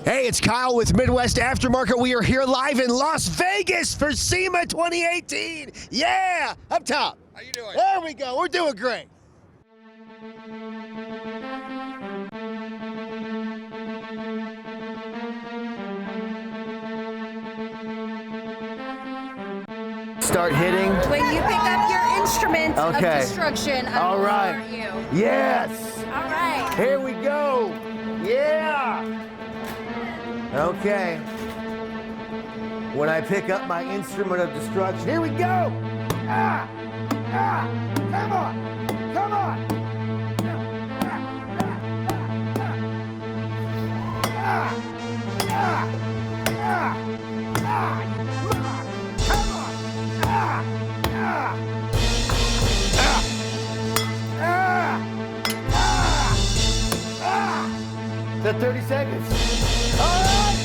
Hey, it's Kyle with Midwest Aftermarket. We are here live in Las Vegas for SEMA 2018. Yeah, up top. How you doing? There we go. We're doing great. Start hitting. When you pick up your instrument of Okay. destruction, I All will right. alert you. Yes. All right. Here we go. Yeah. Okay. When I pick up my instrument of destruction, here we go. Ah. Ah. Come on. Come on. Ah. Ah. Ah. Ah. Come on. Ah. Ah. Ah. Ah. Ah. Ah. Is that 30 seconds? All right.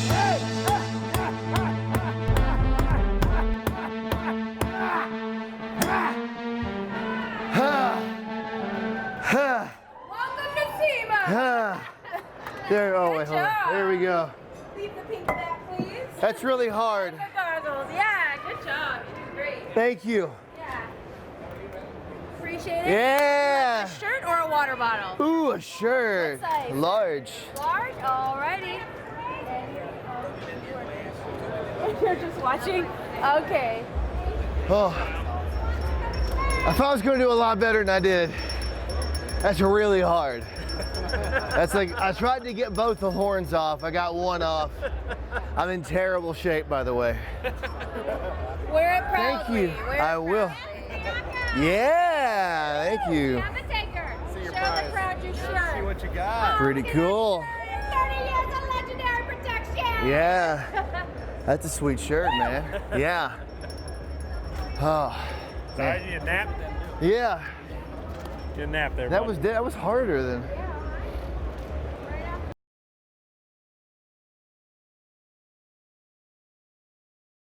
Hey. Welcome to SEMA. There, oh, Good wait, hold on. job. There we go. Leave the pink back, please. That's really hard. The goggles. Yeah, good job. You did great. Thank you. Yeah. Appreciate it. Yeah. A shirt or a water bottle? Ooh, a shirt. What size? Large. Large? Alrighty. You're just watching? Okay. Oh. I thought I was going to do a lot better than I did. That's really hard. That's like, I tried to get both the horns off. I got one off. I'm in terrible shape, by the way. Wear it proudly. Thank you. Wear it I will. proudly. Yeah, thank you. Have a taker. See your Show prize. the crowd your shirt. See what you got. Pretty cool. 30 years of legendary protection. Yeah. That's a sweet shirt, man. Yeah. Oh. Sorry, you napped? Yeah. You napped there. That bud. was harder than.